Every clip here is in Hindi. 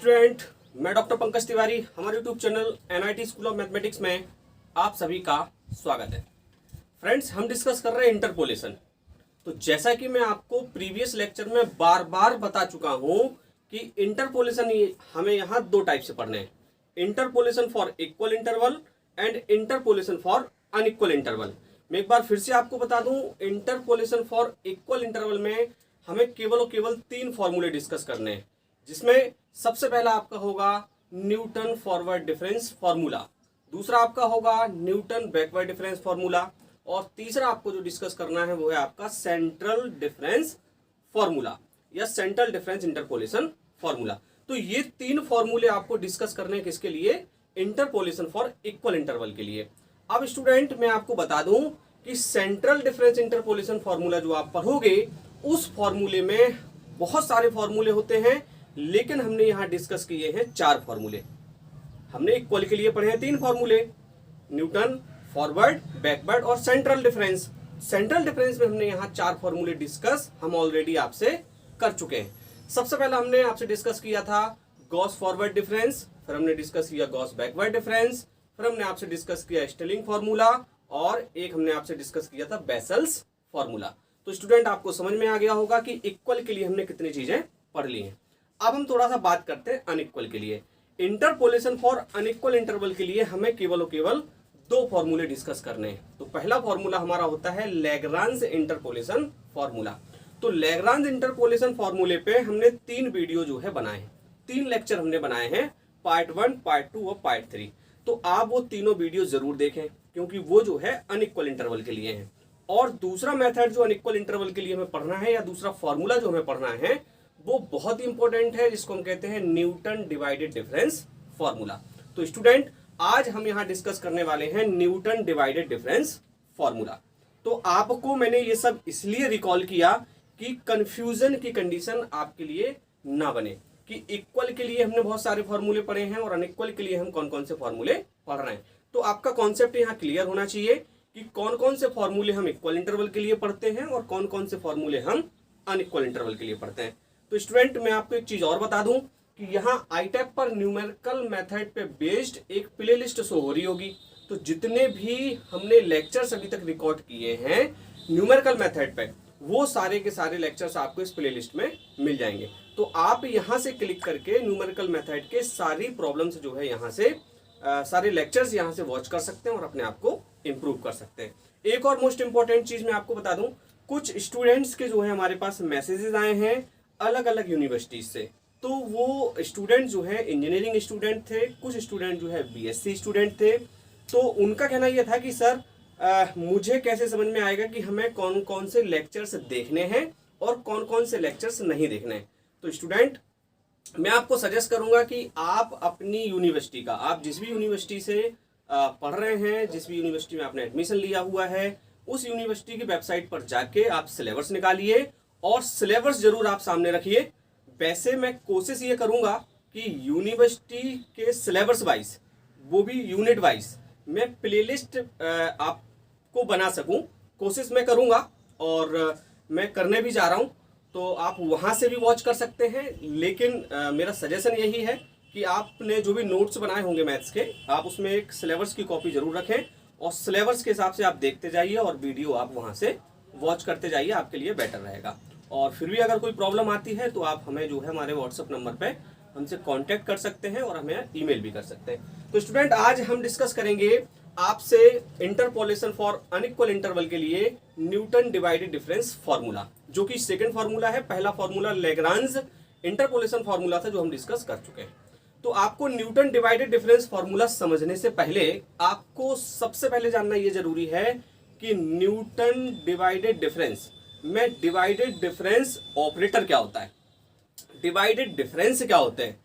स्टूडेंट, मैं डॉक्टर पंकज तिवारी, हमारे YouTube channel NIT school of mathematics में आप सभी का स्वागत है। फ्रेंड्स, हम डिस्कस कर रहे हैं इंटरपोलेशन। तो जैसा कि मैं आपको प्रीवियस लेक्चर में बार बार बता चुका हूं कि इंटरपोलेशन हमें यहाँ दो टाइप से पढ़ने हैं, interpolation for equal interval and interpolation for unequal interval. मैं एक बार फिर से आपको बता दूं, इंटरपोलेशन फॉर इक्वल इंटरवल में हमें केवल और केवल तीन फॉर्मूले डिस्कस करने हैं, जिसमें सबसे पहला आपका होगा न्यूटन फॉरवर्ड डिफरेंस फॉर्मूला, दूसरा आपका होगा न्यूटन बैकवर्ड डिफरेंस फॉर्मूला और तीसरा आपको जो डिस्कस करना है वो है आपका सेंट्रल डिफरेंस फॉर्मूला या सेंट्रल डिफरेंस इंटरपोलेशन फॉर्मूला। तो ये तीन फॉर्मूले आपको डिस्कस करने हैं, किसके लिए? इंटरपोलेशन फॉर इक्वल इंटरवल के लिए। अब स्टूडेंट, मैं आपको बता दूं कि सेंट्रल डिफरेंस इंटरपोलेशन फॉर्मूला जो आप पढ़ोगे उस फॉर्मूले में बहुत सारे फॉर्मूले होते हैं, लेकिन हमने यहां डिस्कस किए हैं चार फॉर्मूले। हमने इक्वल के लिए पढ़े हैं तीन फॉर्मूले, न्यूटन, फॉरवर्ड, बैकवर्ड और सेंट्रल डिफरेंस। सेंट्रल डिफरेंस में हमने यहां चार फॉर्मूले डिस्कस हम ऑलरेडी आपसे कर चुके हैं। सबसे पहला हमने आपसे डिस्कस किया था गॉस फॉरवर्ड डिफरेंस, फिर हमने डिस्कस किया गॉस बैकवर्ड डिफरेंस, फिर हमने आपसे डिस्कस किया स्टिलिंग फॉर्मूला और एक हमने आपसे डिस्कस किया था बेसल्स फॉर्मूला। तो स्टूडेंट, आपको समझ में आ गया होगा कि इक्वल के लिए हमने कितनी चीजें पढ़ ली हैं। अब हम थोड़ा सा बात करते हैं अनइक्वल के लिए। इंटरपोलेशन फॉर अनइक्वल इंटरवल के लिए हमें केवल और केवल दो फॉर्मूले डिस्कस करने हैं। तो पहला फॉर्मूला हमारा होता है लैग्रांज इंटरपोलेशन फॉर्मूला। तो लैग्रांज इंटरपोलेशन फॉर्मूले पे हमने तीन वीडियो जो है बनाए हैं, तीन लेक्चर हमने बनाए हैं, पार्ट 1, पार्ट 2 और पार्ट 3। तो आप वो तीनों वीडियो जरूर देखें, क्योंकि वो जो है अनइक्वल इंटरवल के लिए है। और दूसरा मेथड जो अनइक्वल इंटरवल के लिए हमें पढ़ना है, या दूसरा फॉर्मूला जो हमें पढ़ना है, वो बहुत इंपॉर्टेंट है, जिसको हम कहते हैं न्यूटन डिवाइडेड डिफरेंस फॉर्मूला। तो स्टूडेंट, आज हम यहां डिस्कस करने वाले हैं न्यूटन डिवाइडेड डिफरेंस फॉर्मूला। तो आपको मैंने ये सब इसलिए रिकॉल किया कि कंफ्यूजन की कंडीशन आपके लिए ना बने कि इक्वल के लिए हमने बहुत सारे फॉर्मूले पढ़े हैं और अनइक्वल के लिए हम कौन कौन से फॉर्मूले पढ़ रहे हैं। तो आपका कॉन्सेप्ट यहाँ क्लियर होना चाहिए कि कौन कौन से फॉर्मूले हम इक्वल इंटरवल के लिए पढ़ते हैं और कौन कौन से फॉर्मूले हम अनइक्वल इंटरवल के लिए पढ़ते हैं। तो स्टूडेंट, मैं आपको एक चीज और बता दूं कि यहाँ आईटेप पर न्यूमेरिकल मेथड पे बेस्ड एक प्लेलिस्ट शो हो रही होगी। तो जितने भी हमने लेक्चर्स अभी तक रिकॉर्ड किए हैं न्यूमेरिकल मेथड पे, वो सारे के सारे लेक्चर्स आपको इस प्लेलिस्ट में मिल जाएंगे। तो आप यहाँ से क्लिक करके न्यूमेरिकल मेथड के सारी प्रॉब्लम्स जो है यहाँ से सारे लेक्चर्स यहाँ से वॉच कर सकते हैं और अपने आप को इम्प्रूव कर सकते हैं। एक और मोस्ट इंपॉर्टेंट चीज मैं आपको बता दूं, कुछ स्टूडेंट्स के जो है हमारे पास मैसेजेस आए हैं अलग अलग यूनिवर्सिटीज से। तो वो स्टूडेंट जो है इंजीनियरिंग स्टूडेंट थे, कुछ स्टूडेंट जो है B.Sc स्टूडेंट थे। तो उनका कहना यह था कि सर मुझे कैसे समझ में आएगा कि हमें कौन कौन से लेक्चर्स देखने हैं और कौन कौन से लेक्चर्स नहीं देखने हैं। तो स्टूडेंट, मैं आपको सजेस्ट करूंगा कि आप अपनी यूनिवर्सिटी का, आप जिस भी यूनिवर्सिटी से पढ़ रहे हैं, जिस भी यूनिवर्सिटी में आपने एडमिशन लिया हुआ है, उस यूनिवर्सिटी की वेबसाइट पर जाके आप सिलेबस निकालिए और सिलेबस जरूर आप सामने रखिए। वैसे मैं कोशिश ये करूंगा कि यूनिवर्सिटी के सिलेबस वाइज, वो भी यूनिट वाइज, मैं प्लेलिस्ट आपको बना सकूं, कोशिश मैं करूंगा और मैं करने भी जा रहा हूं। तो आप वहां से भी वॉच कर सकते हैं, लेकिन मेरा सजेशन यही है कि आपने जो भी नोट्स बनाए होंगे मैथ्स के, आप उसमें एक सिलेबस की कॉपी जरूर रखें और सिलेबस के हिसाब से आप देखते जाइए और वीडियो आप वहां से वॉच करते जाइए, आपके लिए बेटर रहेगा। और फिर भी अगर कोई प्रॉब्लम आती है तो आप हमें जो है हमारे व्हाट्सएप नंबर पे हमसे कांटेक्ट कर सकते हैं और हमें ईमेल भी कर सकते हैं। तो स्टूडेंट, आज हम डिस्कस करेंगे आपसे इंटरपोलेशन फॉर अनइक्वल इंटरवल के लिए न्यूटन डिवाइडेड डिफरेंस फॉर्मूला, जो कि सेकंड फॉर्मूला है। पहला फॉर्मूला लैग्रांज इंटरपोलेशन फॉर्मूला था जो हम डिस्कस कर चुके हैं। तो आपको न्यूटन डिवाइडेड डिफरेंस फॉर्मूला समझने से पहले आपको सबसे पहले जानना यह जरूरी है कि न्यूटन डिवाइडेड डिफरेंस में डिवाइडेड डिफरेंस ऑपरेटर क्या होता है, डिवाइडेड डिफरेंस क्या होते हैं,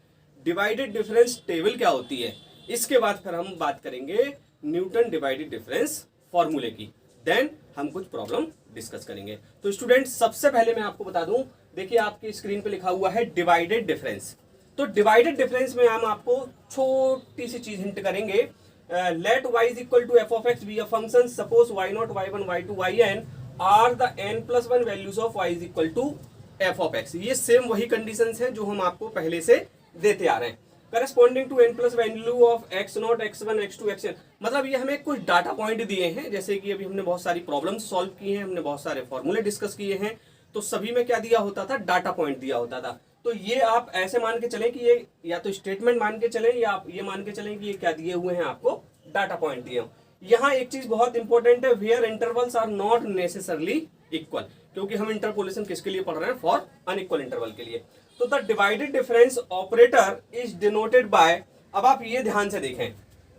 डिवाइडेड डिफरेंस टेबल क्या होती है। इसके बाद फिर हम बात करेंगे न्यूटन डिवाइडेड डिफरेंस फॉर्मूले की, देन हम कुछ प्रॉब्लम डिस्कस करेंगे। तो स्टूडेंट, सबसे पहले मैं आपको बता दूं, देखिए आपकी स्क्रीन पे लिखा हुआ है डिवाइडेड डिफरेंस। तो डिवाइडेड डिफरेंस में हम आपको छोटी सी चीज हिंट करेंगे। Let y is equal to f of x be a function, suppose y0, y1, y2, yn are the n+1 values of y is equal to f of x। ये सेम वही कंडीशंस हैं जो हम आपको पहले से देते आ रहे हैं। Corresponding to n plus value of x0, x1, x2, xn, मतलब ये हमें कुछ डाटा पॉइंट दिए हैं, जैसे कि अभी हमने बहुत सारी प्रॉब्लम्स सॉल्व की हैं, हमने बहुत सारे फॉर्मूले डिस्कस किए हैं, तो सभी में क्या दिया होता था, डाटा पॉइंट दिया होता था। तो ये आप ऐसे मान के चलें कि ये या तो स्टेटमेंट मान के चलें या आप ये मान के चलें कि ये क्या दिए हुए हैं, आपको डाटा पॉइंट दिए हो। यहाँ एक चीज बहुत इंपॉर्टेंट है, where intervals are not necessarily equal, क्योंकि हम इंटरपोलेशन किसके लिए पढ़ रहे हैं, फॉर अनइक्वल इंटरवल के लिए। तो the divided difference operator is denoted by, अब आप ये ध्यान से देखें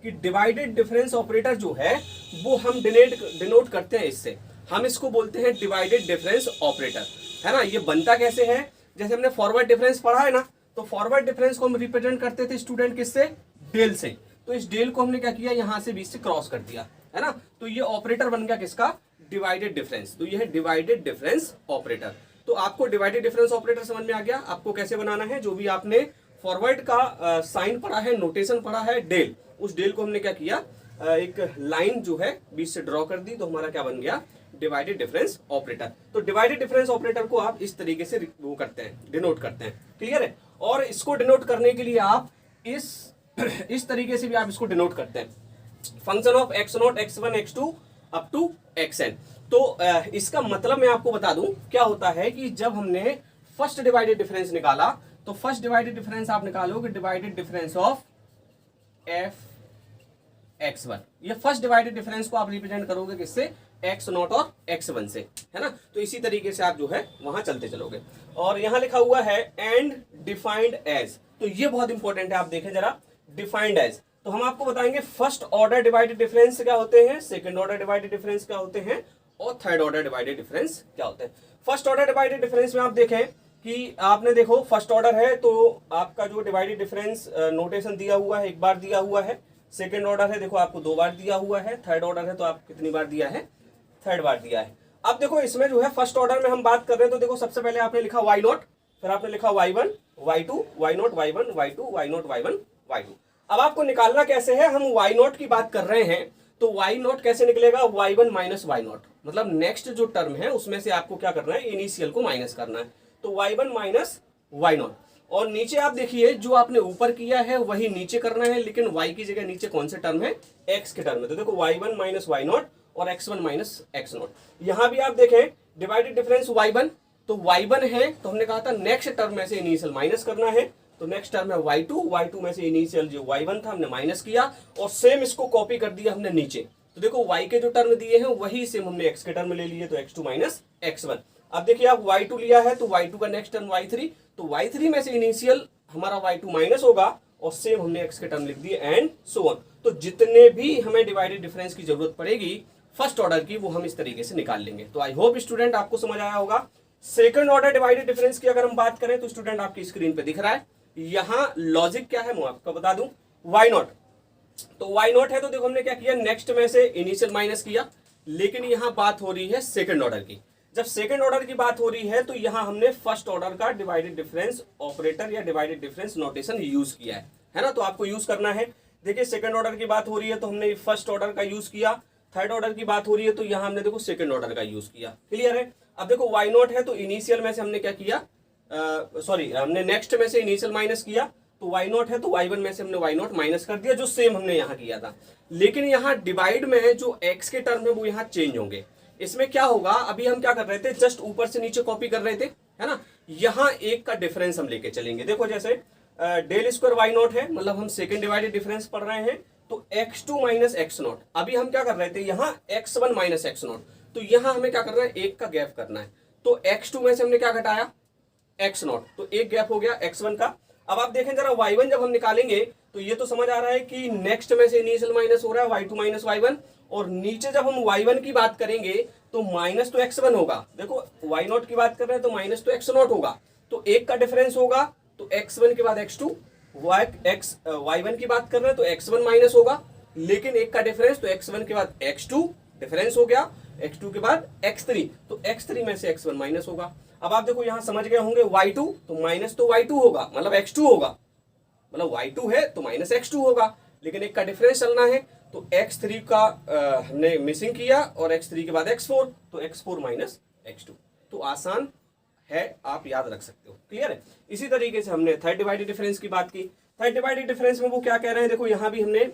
कि डिवाइडेड डिफरेंस ऑपरेटर जो है वो हम डिनोट करते हैं इससे, हम इसको बोलते हैं डिवाइडेड डिफरेंस ऑपरेटर, है ना। ये बनता कैसे है, जैसे हमने फॉरवर्ड डिफरेंस पढ़ा है ना, तो फॉरवर्ड डिफरेंस को हम रिप्रेजेंट करते थे स्टूडेंट किससे, डेल से। तो इस डेल को हमने क्या किया, यहां से बीच से क्रॉस कर दिया, है ना। तो ये ऑपरेटर बन गया किसका, डिवाइडेड डिफरेंस। तो ये है डिवाइडेड डिफरेंस ऑपरेटर। तो आपको डिवाइडेड डिफरेंस ऑपरेटर समझ में आ गया, आपको कैसे बनाना है। जो भी आपने फॉरवर्ड का साइन पढ़ा है, नोटेशन पढ़ा है, डेल, उस डेल को हमने क्या किया, एक लाइन जो है बीच से ड्रॉ कर दी, तो हमारा क्या बन गया, डिवाइडेड डिफरेंस ऑपरेटर। तो डिवाइडेड डिफरेंस ऑपरेटर को आप इस तरीके से वो करते हैं, डिनोट करते हैं, क्लियर है। और इसको डिनोट करने के लिए आप इस तरीके से भी आप इसको डिनोट करते हैं, function of x0, x1, x2 up to xn। तो इसका मतलब मैं आपको बता दूं क्या होता है कि जब हमने फर्स्ट डिवाइडेड डिफरेंस निकाला, तो फर्स्ट डिवाइडेड डिफरेंस आप निकालोगे divided difference of f x1, ये फर्स्ट डिवाइडेड डिफरेंस को आप रिप्रेजेंट करोगे किससे, x0 और x1 से, है ना। तो इसी तरीके से आप जो है वहां चलते चलोगे। और यहां लिखा हुआ है एंड डिफाइंड एज, तो ये बहुत इंपॉर्टेंट है, आप देखें जरा, डिफाइंड एज। तो हम आपको बताएंगे फर्स्ट ऑर्डर डिवाइडेड डिफरेंस क्या होते हैं, सेकंड ऑर्डर डिवाइडेड डिफरेंस क्या होते हैं, और थर्ड ऑर्डर डिवाइडेड डिफरेंस क्या होते हैं। फर्स्ट ऑर्डर डिवाइडेड डिफरेंस में आप देखें कि आपने देखो फर्स्ट ऑर्डर है तो आपका जो डिवाइडेड डिफरेंस नोटेशन दिया हुआ है, एक बार दिया हुआ है। सेकंड ऑर्डर है, देखो आपको 2 बार दिया हुआ है। थर्ड ऑर्डर है तो आप कितनी बार दिया है, थर्ड बार दिया है। अब देखो इसमें जो है फर्स्ट ऑर्डर में हम बात कर रहे हैं, तो देखो सबसे पहले आपने लिखा y0, फिर आपने लिखा y1, y2, y0, y1, y2, y0, y1, y2। अब आपको निकालना कैसे है, हम y0 की बात कर रहे हैं, तो y0 कैसे निकलेगा, y1 माइनस y0, मतलब नेक्स्ट जो टर्म है उसमें से आपको क्या करना है, इनिशियल को माइनस करना है। तो y1 माइनस y0, और नीचे आप देखिए जो आपने ऊपर किया है वही नीचे करना है, लेकिन y की जगह नीचे कौन से टर्म है, x के टर्म है। तो देखो y1 माइनस y0 और x1 माइनस x0। यहां भी आप देखें डिवाइडेड डिफरेंस y1, तो y1 है तो हमने कहा था नेक्स्ट टर्म में से इनिशियल माइनस करना है, तो नेक्स्ट टर्म है y2 में से इनिशियल जो y1 था हमने माइनस किया, और सेम इसको कॉपी कर दिया हमने नीचे। तो देखो y के जो टर्म दिए हैं वही सेम हमने x के टर्म ले लिए, तो x2 माइनस x1। अब देखिए आप y2 लिया है तो y2 का नेक्स्ट टर्म y3, तो y3 में से इनिशियल हमारा y2 माइनस होगा, और सेम हमने x के टर्म लिख दिए, एंड सो ऑन। तो जितने भी हमें डिवाइडेड डिफरेंस की जरूरत पड़ेगी फर्स्ट ऑर्डर की, वो हम इस तरीके से निकाल लेंगे। तो आई होप स्टूडेंट आपको समझ आया होगा। सेकंड ऑर्डर डिवाइडेड डिफरेंस की अगर हम बात करें तो स्टूडेंट आपकी स्क्रीन पे दिख रहा है, यहां लॉजिक क्या है मैं आपको बता दूं, y0, तो y0 है तो देखो हमने क्या किया, नेक्स्ट में से इनिशियल माइनस किया, लेकिन यहां बात हो रही है सेकंड ऑर्डर की। जब सेकंड ऑर्डर की बात हो रही है तो यहां हमने फर्स्ट ऑर्डर का डिवाइडेड डिफरेंस ऑपरेटर या डिवाइडेड डिफरेंस नोटेशन यूज किया है ना। तो आपको यूज करना है। देखिए सेकंड ऑर्डर की बात हो रही है तो हमने फर्स्ट ऑर्डर का यूज किया, थर्ड ऑर्डर की बात हो रही है तो यहां हमने देखो सेकंड ऑर्डर का यूज किया, क्लियर है। अब देखो y0 है तो इनिशियल में से हमने क्या किया, हमने नेक्स्ट में से इनिशियल माइनस किया, तो y0 है तो y1 में से हमने y0 माइनस कर दिया, जो सेम हमने यहाँ किया था। लेकिन यहाँ डिवाइड में जो x के टर्म है वो यहाँ चेंज होंगे। इसमें क्या होगा, अभी हम क्या कर रहे थे, जस्ट ऊपर से नीचे कॉपी कर रहे थे, है ना। यहाँ एक का डिफरेंस हम लेके चलेंगे। देखो जैसे डेल स्क्वायर y0 है, मतलब हम सेकंड डिवाइडेड डिफरेंस पढ़ रहे हैं, तो x2 माइनस x0। अभी हम क्या कर रहे थे, यहाँ x1 माइनस x0, तो यहाँ हमें क्या करना है, एक का गैप करना है। तो x2 में से हमने क्या घटाया, x0, तो एक गैप हो गया x1 का। अब आप देखें जरा y1 जब हम निकालेंगे तो ये तो समझ आ रहा है कि नेक्स्ट में से इनिशियल माइनस हो रहा है, y2 माइनस y1, और नीचे जब हम y1 की बात करेंगे तो माइनस तो x1 होगा। देखो y0 की बात कर रहे हैं तो माइनस तो x0 होगा, तो एक का डिफरेंस होगा, तो x1 के बाद x2, y1 की बात कर रहे हैं तो x1 माइनस होगा, लेकिन एक का डिफरेंस, तो x1 के बाद x2 डिफरेंस हो गया, x2 के बाद x3, तो x3 में से x1 माइनस होगा। अब आप देखो यहां समझ गए होंगे y2, तो माइनस तो y2 होगा, मतलब x2 होगा, मतलब y2 है तो माइनस x2 होगा, लेकिन एक का डिफरेंस चलना है, तो x3 का हमने मिसिंग किया, और x3 के बाद x4, तो x4 माइनस x2। तो आसान है, आप याद रख सकते हो। क्लियर है। इसी तरीके से हमने थर्ड डिवाइडेड डिफरेंस की बात की। थर्ड डिवाइडेड डिफरेंस में वो क्या कह रहे हैं, देखो यहाँ भी हमने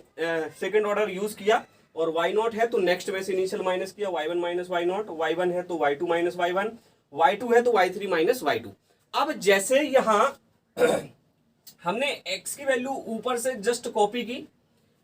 सेकंड ऑर्डर यूज किया और y0 है तो नेक्स्ट में से इनिशियल माइनस किया, y1 माइनस y0, y1 है तो y2 माइनस y1, y2 है तो y3 माइनस y2। अब जैसे यहाँ हमने x की वैल्यू ऊपर से जस्ट कॉपी की,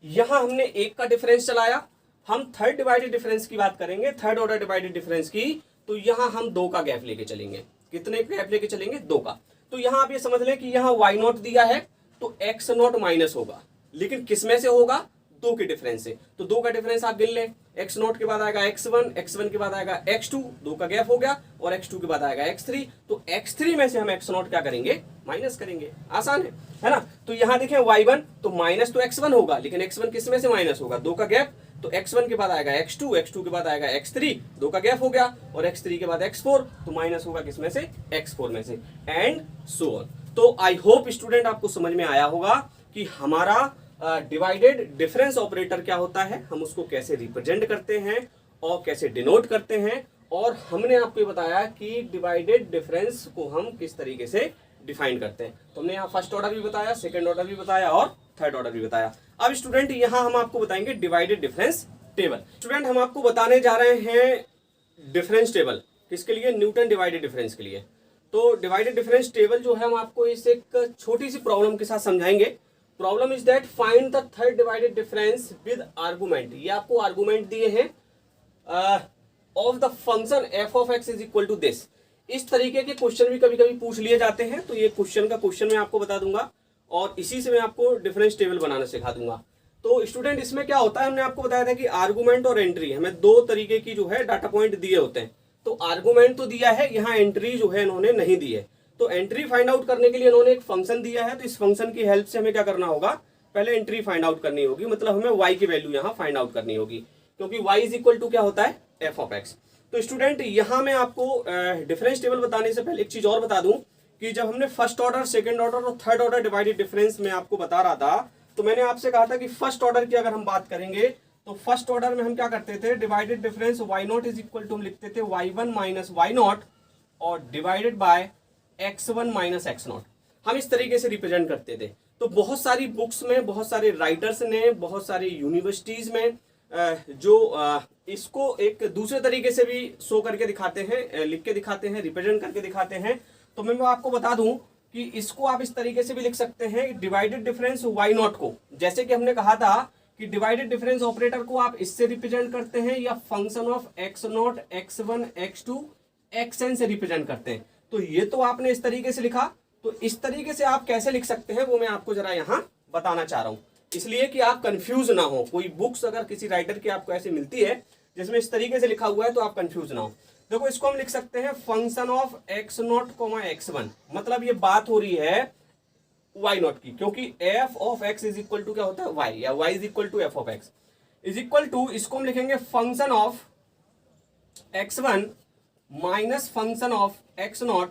यहां हमने एक का डिफरेंस चलाया। हम थर्ड डिवाइडेड डिफरेंस की बात करेंगे, थर्ड ऑर्डर डिवाइडेड डिफरेंस की, तो यहां हम 2 का गैप लेके चलेंगे। कितने का गैप लेके चलेंगे, 2 का। तो यहां आप ये समझ लें कि यहां y0 दिया है तो x0 माइनस होगा, लेकिन किस में से होगा, 2 के डिफरेंस से। तो 2 का डिफरेंस आप गिन लें, x0 के बाद आएगा x1, x1 के बाद आएगा x2, 2 का गैप हो गया, और x2 के बाद आएगा x3। तो x3 में से हम x0 क्या करेंगे, माइनस करेंगे। आसान है ना। तो यहां देखें y1 तो माइनस तो x1 होगा, लेकिन x1 किस में से माइनस होगा, 2 का गैप। तो x1 के बाद आएगा x2, x2 के बाद आएगा x3, 2 का गैप हो गया, और x3 के बाद x4, तो माइनस होगा किस में से, x4 में से, एंड सो ऑन। तो आई होप स्टूडेंट आपको समझ में आया होगा कि हमारा डिवाइडेड डिफरेंस ऑपरेटर क्या होता है, हम उसको कैसे रिप्रेजेंट करते हैं और कैसे डिनोट करते हैं, और हमने आपको बताया कि डिवाइडेड डिफरेंस को हम किस तरीके से डिफाइन करते हैं। तो हमने यहाँ फर्स्ट ऑर्डर भी बताया, सेकंड ऑर्डर भी बताया और थर्ड ऑर्डर भी बताया। अब स्टूडेंट यहाँ हम आपको बताएंगे डिवाइडेड डिफरेंस टेबल। स्टूडेंट हम आपको बताने जा रहे हैं डिफरेंस टेबल, किसके लिए, न्यूटन डिवाइडेड डिफरेंस के लिए। तो डिवाइडेड डिफरेंस टेबल जो है हम आपको इस एक छोटी सी प्रॉब्लम के साथ समझाएंगे। Problem is that find the third divided difference with argument. ये आपको आर्गुमेंट दिए हैं of the function F of X is equal to this. इस तरीके के क्वेश्चन भी कभी कभी पूछ लिए जाते हैं, तो ये क्वेश्चन का क्वेश्चन मैं आपको बता दूंगा और इसी से मैं आपको डिफरेंस टेबल बनाना सिखा दूंगा। तो स्टूडेंट इसमें क्या होता है, हमने आपको बताया था कि आर्गुमेंट और एंट्री, हमें 2 तरीके की जो है डाटा पॉइंट दिए होते हैं। तो आर्गुमेंट तो दिया है, यहाँ एंट्री जो है इन्होंने नहीं दी है। तो एंट्री फाइंड आउट करने के लिए इन्होंने एक फंक्शन दिया है, तो इस फंक्शन की हेल्प से हमें क्या करना होगा, पहले एंट्री फाइंड आउट करनी होगी, मतलब हमें y की वैल्यू यहाँ फाइंड आउट करनी होगी, क्योंकि y इज इक्वल टू क्या होता है, एफ ऑफ एक्स। तो स्टूडेंट यहाँ मैं आपको डिफरेंस टेबल बताने से पहले एक चीज और बता दूं कि जब हमने फर्स्ट ऑर्डर, सेकंड ऑर्डर और थर्ड ऑर्डर डिवाइडेड डिफरेंस में आपको बता रहा था, तो मैंने आपसे कहा था कि फर्स्ट ऑर्डर की अगर हम बात करेंगे तो फर्स्ट ऑर्डर में हम क्या करते थे, divided difference y0 is equal to हम लिखते थे y1 माइनस y0 और divided by x1 minus x0। हम इस तरीके से रिप्रेजेंट करते थे। तो बहुत सारी बुक्स में, बहुत सारे राइटर्स ने, बहुत सारी यूनिवर्सिटीज में जो इसको एक दूसरे तरीके से भी शो करके दिखाते हैं, लिख के दिखाते हैं, रिप्रेजेंट करके दिखाते हैं। तो मैं आपको बता दूं कि इसको आप इस तरीके से भी लिख सकते हैं, डिवाइडेड डिफरेंस y0 को, जैसे कि हमने कहा था कि डिवाइडेड डिफरेंस ऑपरेटर को आप इससे रिप्रेजेंट करते हैं या function of x0, x1, x2, xn से रिप्रेजेंट करते हैं। तो ये तो आपने इस तरीके से लिखा, तो इस तरीके से आप कैसे लिख सकते हैं वो मैं आपको जरा यहाँ बताना चाह रहा हूँ, इसलिए कि आप कंफ्यूज ना हो। कोई बुक्स अगर किसी राइटर की आपको ऐसे मिलती है जिसमें इस तरीके से लिखा हुआ है तो आप कंफ्यूज ना हो। देखो इसको हम लिख सकते हैं फंक्शन ऑफ x0, x1, मतलब ये बात हो रही है y0 की, क्योंकि f of x is equal to क्या होता है, y, या y is equal to f of x is equal to, इसको हम लिखेंगे function of x1 minus function of x0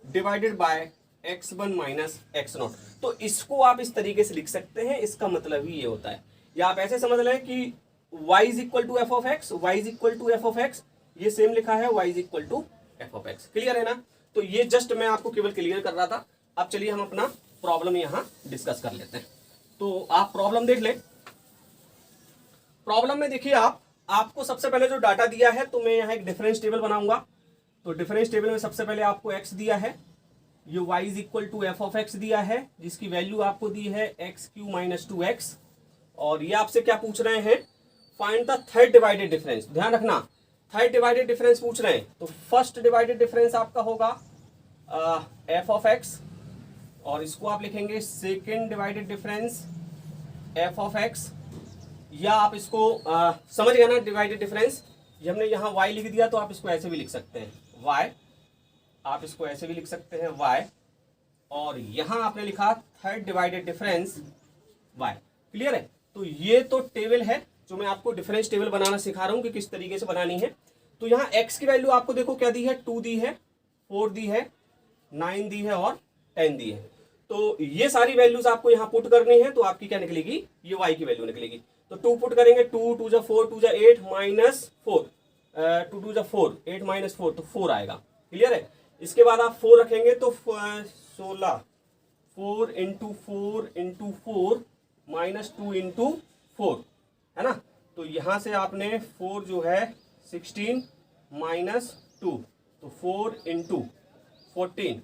divided by x1 minus x0। तो इसको आप इस तरीके से लिख सकते हैं, इसका मतलब ही ये होता है। या आप ऐसे समझ लें कि y is equal to F of X, y is equal to F of X, ये सेम लिखा है y is equal to F of X. Clear है ना। तो ये जस्ट मैं आपको केवल क्लियर कर रहा था। अब चलिए हम अपना प्रॉब्लम यहाँ डिस्कस कर लेते हैं। तो आप प्रॉब्लम देख लें। प्रॉब्लम में देखिए आपको सबसे पहले जो डाटा दिया है, तो मैं यहाँ एक डिफरेंस टेबल बनाऊंगा। तो डिफरेंस टेबल में सबसे पहले आपको x दिया है, ये y is equal to F of X दिया है, जिसकी वैल्यू आपको दी है एक्स क्यू माइनस 2x, और ये आपसे क्या पूछ रहे हैं, find the third divided difference. ध्यान रखना, थर्ड डिवाइडेड डिफरेंस पूछ रहे हैं। तो फर्स्ट डिवाइडेड डिफरेंस आपका होगा एफ ऑफ एक्स, और इसको आप लिखेंगे second divided difference F of x, या आप इसको समझ गए ना डिवाइडेड डिफरेंस। ये हमने यहाँ y लिख दिया, तो आप इसको ऐसे भी लिख सकते हैं y, आप इसको ऐसे भी लिख सकते हैं y, और यहाँ आपने लिखा third divided difference y। Clear है। तो ये तो टेबल है जो मैं आपको डिफरेंस टेबल बनाना सिखा रहा हूँ कि किस तरीके से बनानी है। तो यहाँ x की वैल्यू आपको देखो क्या दी है, 2 दी है, 4 दी है, 9 दी है और 10 दी है। तो ये सारी वैल्यूज आपको यहाँ पुट करनी है, तो आपकी क्या निकलेगी, ये y की वैल्यू निकलेगी। तो 2 पुट करेंगे, 2 2 जा 4, 2 जा 8 माइनस 4, 2 2 जा 4, 8 माइनस 4, तो 4 आएगा। क्लियर है। इसके बाद आप 4 रखेंगे तो 16, 4 इंटू 4 इंटू 4 माइनस 2 इंटू 4, है ना। तो यहाँ से आपने 4 जो है 16 माइनस 2, तो 4 इंटू 14,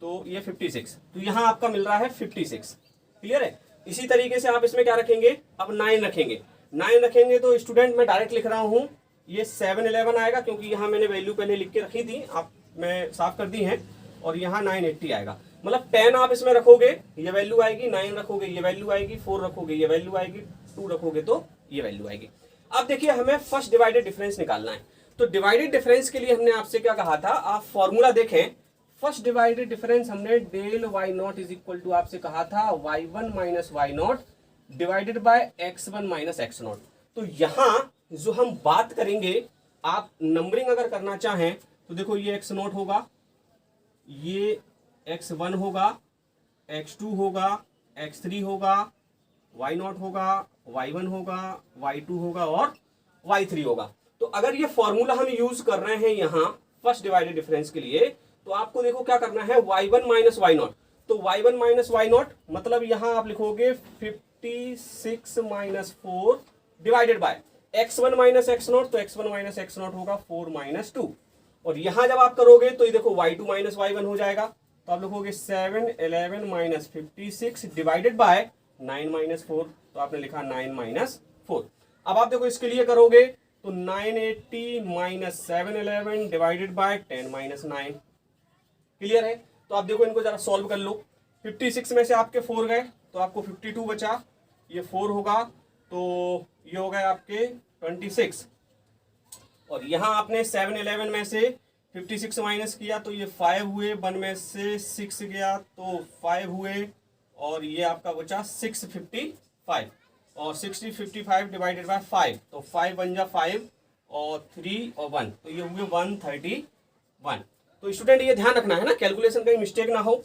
तो ये 56, तो यहाँ आपका मिल रहा है 56। क्लियर है। इसी तरीके से आप इसमें क्या रखेंगे, अब 9 रखेंगे। 9 रखेंगे तो स्टूडेंट मैं डायरेक्ट लिख रहा हूँ, ये 711 आएगा, क्योंकि यहाँ मैंने वैल्यू पहले लिख के रखी थी, आप मैं साफ कर दी है, और यहाँ 980 आएगा। मतलब 10 आप इसमें रखोगे ये वैल्यू आएगी, 9 रखोगे ये वैल्यू आएगी, 4 रखोगे ये वैल्यू आएगी, 2 रखोगे तो ये वैल्यू आएगी। अब देखिए हमें फर्स्ट डिवाइडेड डिफरेंस निकालना है। तो डिवाइडेड डिफरेंस के लिए हमने आपसे क्या कहा था, आप फॉर्मूला देखें। फर्स्ट डिवाइडेड डिफरेंस हमने del Y not is equal to आपसे कहा था y1 minus Y not divided by x1 minus x not. तो यहाँ जो हम बात करेंगे, आप नंबरिंग अगर करना चाहें तो देखो ये x नॉट होगा, ये x1 होगा, x2 होगा, x3 होगा, y नॉट होगा, y1 होगा, y2 होगा और y3 होगा। तो अगर ये फॉर्मूला हम यूज कर रहे हैं यहाँ फर्स्ट डिवाइडेड डिफरेंस के लिए, तो आपको देखो क्या करना है, y1 माइनस वाई नॉट। तो y1 माइनस वाई नॉट मतलब यहाँ आप लिखोगे 56 minus 4 divided by x1 minus x not, तो x1 माइनस एक्स नॉट होगा 4 माइनस 2। और यहाँ जब आप करोगे तो ये देखो y2 माइनस y1 हो जाएगा, तो आप लिखोगे 7 11 माइनस 56 डिवाइडेड बाय 9 माइनस 4, तो आपने लिखा 9 माइनस 4। अब आप देखो इसके लिए करोगे तो 980 minus 711 divided by 10 minus 9। Clear है। तो आप देखो इनको जरा सॉल्व कर लो। 56 में से आपके 4 गए तो आपको 52 बचा, ये 4 होगा तो ये हो गए आपके 26, और यहाँ आपने 711 में से 56 माइनस किया तो ये 5 हुए, 1 में से 6 गया तो 5 हुए, और ये आपका बचा 655, और 655 डिवाइडेड बाय 5, तो 5 बन जा 5 और 3 और 1, तो ये हुए 131। तो स्टूडेंट ये ध्यान रखना है ना, कैलकुलेशन कहीं मिस्टेक ना हो।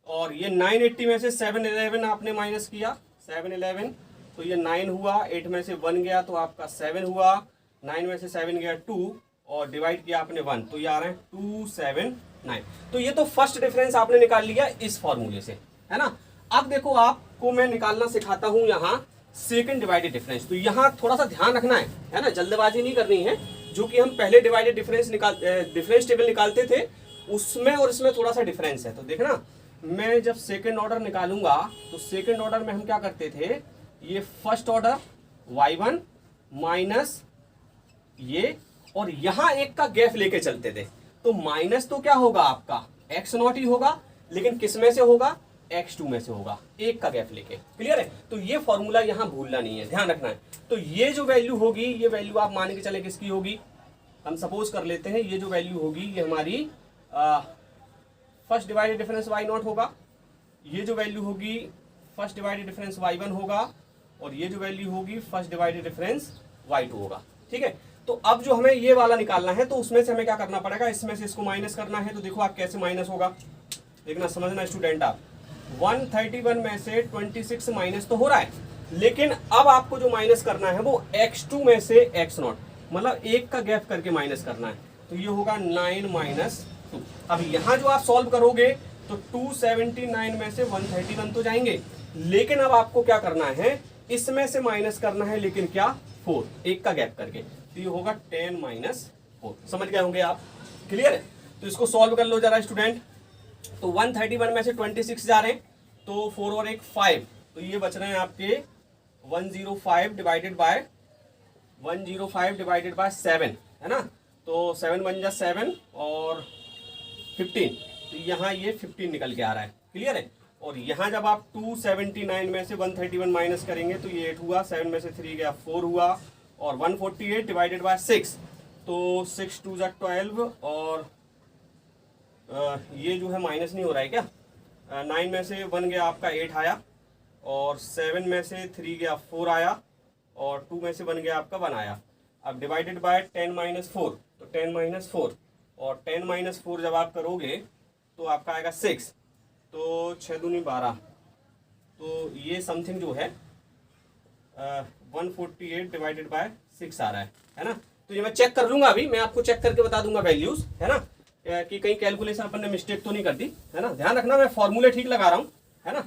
और ये 980 में से 711 आपने माइनस किया, 711 तो ये 9 हुआ, 8 में से 1 गया तो आपका 7 हुआ, 9 में से 7 गया 2, और डिवाइड किया आपने 1, तो ये आ रहे हैं 279। तो ये तो फर्स्ट डिफरेंस आपने निकाल लिया इस फॉर्मूले से, है ना। अब देखो आपको मैं निकालना सिखाता हूं यहाँ सेकंड डिवाइडेड डिफरेंस। तो यहाँ थोड़ा सा ध्यान रखना है ना, जल्दबाजी नहीं करनी है। जो कि हम पहले डिवाइडेड डिफरेंस टेबल निकालते थे उसमें और इसमें थोड़ा सा डिफरेंस है। तो देखना, मैं जब सेकंड ऑर्डर निकालूंगा तो सेकंड ऑर्डर में हम क्या करते थे, ये फर्स्ट ऑर्डर y1 माइनस ये, और यहाँ एक का गैप लेके चलते थे। तो माइनस तो क्या होगा आपका x नॉट ही होगा, लेकिन किस में से होगा, x2 में से होगा, एक का गैप लेके। क्लियर है। तो ये फॉर्मूला यहाँ भूलना नहीं है, ध्यान रखना है। तो ये जो वैल्यू होगी, ये वैल्यू आप मान के चले किसकी होगी, हम सपोज कर लेते हैं ये जो वैल्यू होगी ये हमारी first divided difference y not होगा, ये जो वैल्यू होगी फर्स्ट डिवाइडेड डिफरेंस y1 होगा, और ये जो वैल्यू होगी फर्स्ट डिवाइडेड डिफरेंस y2 होगा। ठीक है। तो अब जो हमें ये वाला निकालना है, तो उसमें से हमें क्या करना पड़ेगा, इसमें से इसको माइनस करना है। तो देखो आप कैसे माइनस होगा, देखना समझना स्टूडेंट। आप 131 में से 26 माइनस तो हो रहा है, लेकिन अब आपको जो माइनस करना है वो x2 में से x नॉट, मतलब एक का गैप करके माइनस करना है। तो ये होगा 9 माइनस 2। अब यहाँ जो आप सॉल्व करोगे तो 279 में से 131 तो जाएंगे, लेकिन अब आपको क्या करना है, इसमें से माइनस करना है, लेकिन क्या 4, एक का गैप करके। तो ये होगा 10 माइनस 4। समझ गए होंगे आप। क्लियर है। तो इसको सॉल्व कर लो जरा स्टूडेंट। तो 131 में से 26 जा रहे हैं, तो 4 और 1 5, तो ये बच रहे हैं आपके 105 डिवाइडेड बाय 7, है ना। तो 7 बन जा 7 और 15, तो यहाँ ये 15 निकल के आ रहा है। क्लियर है। और यहाँ जब आप 279 में से 131 माइनस करेंगे तो ये 8 हुआ, 7 में से 3 गया 4 हुआ, और 148 डिवाइडेड बाय 6, तो 6 2 जा 12, और ये जो है माइनस नहीं हो रहा है क्या, 9 में से 1 गया आपका 8 आया, और 7 में से 3 गया 4 आया, और 2 में से 1 गया आपका 1 आया। अब डिवाइडेड बाय 10 माइनस 4, तो 10 माइनस 4, और 10 माइनस 4 जब आप करोगे तो आपका आएगा 6, तो 6 दूनी 12, तो ये समथिंग जो है 148 डिवाइडेड बाय 6 आ रहा है ना। तो ये मैं चेक कर लूंगा, अभी मैं आपको चेक करके बता दूंगा वैल्यूज, है ना। कि कहीं कैलकुलेशन अपन ने मिस्टेक तो नहीं कर दी, है ना। ध्यान रखना मैं फॉर्मूले ठीक लगा रहा हूं, है ना।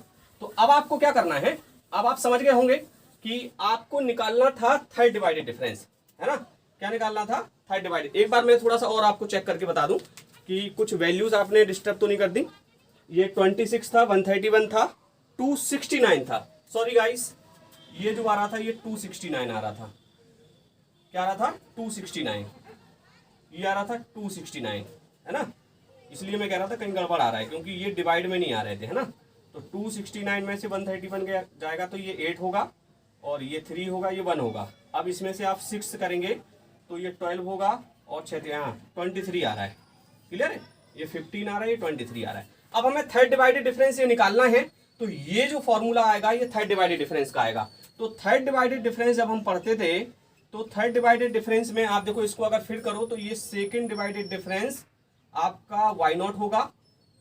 तो अब आपको क्या करना है, अब आप समझ गए होंगे कि आपको निकालना था थर्ड डिवाइडेड डिफरेंस, है ना। क्या निकालना था, थर्ड डिवाइडेड। एक बार मैं थोड़ा सा और आपको चेक करके बता दूं कि कुछ वैल्यूज आपने डिस्टर्ब तो नहीं कर दी। ये 26 था, 131 था, 269 था। सॉरी गाइस, ये जो आ रहा था ये 269 आ रहा था। क्या आ रहा था, 269। ये आ रहा था 269, है ना। इसलिए मैं कह रहा था कहीं गड़बड़ आ रहा है, क्योंकि ये डिवाइड में नहीं आ रहे थे, है ना। तो 269 में से 131 जाएगा तो ये 8 होगा, और ये 3 होगा, ये 1 होगा। अब इसमें से आप 6 करेंगे तो ये 12 होगा, और 6 यहाँ 23 आ रहा है। क्लियर है, ये 15 आ रहा है, ये 23 आ रहा है। अब हमें थर्ड डिवाइडेड डिफरेंस ये निकालना है, तो ये जो फॉर्मूला आएगा ये थर्ड डिवाइडेड डिफरेंस का आएगा। तो थर्ड डिवाइडेड डिफरेंस जब हम पढ़ते थे, तो थर्ड डिवाइडेड डिफरेंस में आप देखो, इसको अगर फिर करो तो ये सेकंड डिवाइडेड डिफरेंस आपका y0 होगा,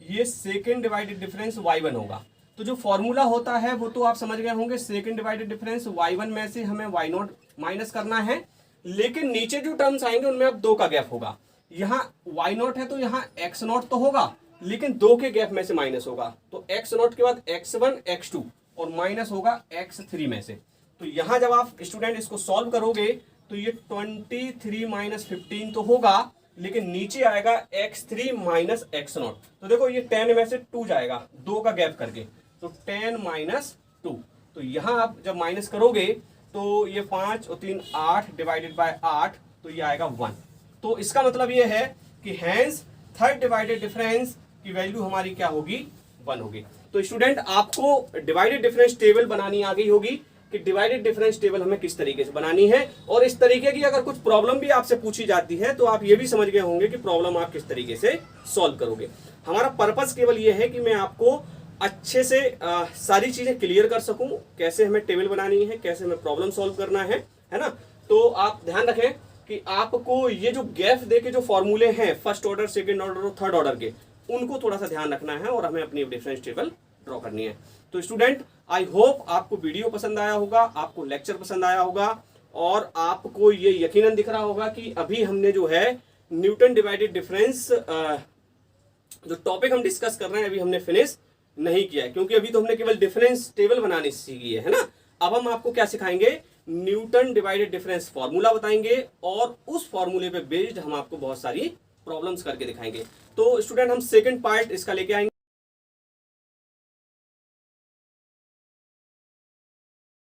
ये सेकंड डिवाइडेड डिफरेंस y1 होगा। तो जो फॉर्मूला होता है वो तो आप समझ गए होंगे, सेकंड डिवाइडेड डिफरेंस y1 में से हमें y0 माइनस करना है, लेकिन नीचे जो टर्म्स आएंगे उनमें अब 2 का गैप होगा। यहाँ y0 है तो यहाँ x0 तो होगा, लेकिन 2 के गैप में से माइनस होगा, तो x0 के बाद x1 x2 और माइनस होगा x3 में से। तो यहाँ जब आप स्टूडेंट इसको सॉल्व करोगे तो ये 23 माइनस 15 तो होगा, लेकिन नीचे आएगा x3 माइनस x0। तो देखो ये 10 में से 2 जाएगा, 2 का गैप करके, तो 10 माइनस 2। तो यहाँ आप जब माइनस करोगे तो ये 5 और 3 8 डिवाइडेड बाय 8, तो ये आएगा 1। तो इसका मतलब ये है कि हैंस थर्ड डिवाइडेड डिफरेंस की वैल्यू हमारी क्या होगी, 1 होगी। तो स्टूडेंट आपको डिवाइडेड डिफरेंस टेबल बनानी आ गई होगी कि डिवाइडेड डिफरेंस टेबल हमें किस तरीके से बनानी है, और इस तरीके की अगर कुछ प्रॉब्लम भी आपसे पूछी जाती है तो आप ये भी समझ गए होंगे कि प्रॉब्लम आप किस तरीके से सॉल्व करोगे। हमारा पर्पस केवल ये है कि मैं आपको अच्छे से सारी चीजें क्लियर कर सकूं, कैसे हमें टेबल बनानी है, कैसे हमें प्रॉब्लम सॉल्व करना है ना। तो आप ध्यान रखें कि आपको ये जो गैप देके जो फॉर्मूले हैं फर्स्ट ऑर्डर, सेकेंड ऑर्डर और थर्ड ऑर्डर के, उनको थोड़ा सा ध्यान रखना है और हमें अपनी डिफरेंस टेबल ड्रॉ करनी है। तो स्टूडेंट आई होप आपको वीडियो पसंद आया होगा, आपको लेक्चर पसंद आया होगा, और आपको ये यकीनन दिख रहा होगा कि अभी हमने जो है न्यूटन डिवाइडेड डिफरेंस जो टॉपिक हम डिस्कस कर रहे हैं अभी हमने फिनिश नहीं किया है, क्योंकि अभी तो हमने केवल डिफरेंस टेबल बनानी सीखी है ना। अब हम आपको क्या सिखाएंगे, न्यूटन डिवाइडेड डिफरेंस फॉर्मूला बताएंगे, और उस फॉर्मूले पे बेस्ड हम आपको बहुत सारी प्रॉब्लम्स करके दिखाएंगे। तो स्टूडेंट हम सेकंड पार्ट इसका लेके आएंगे।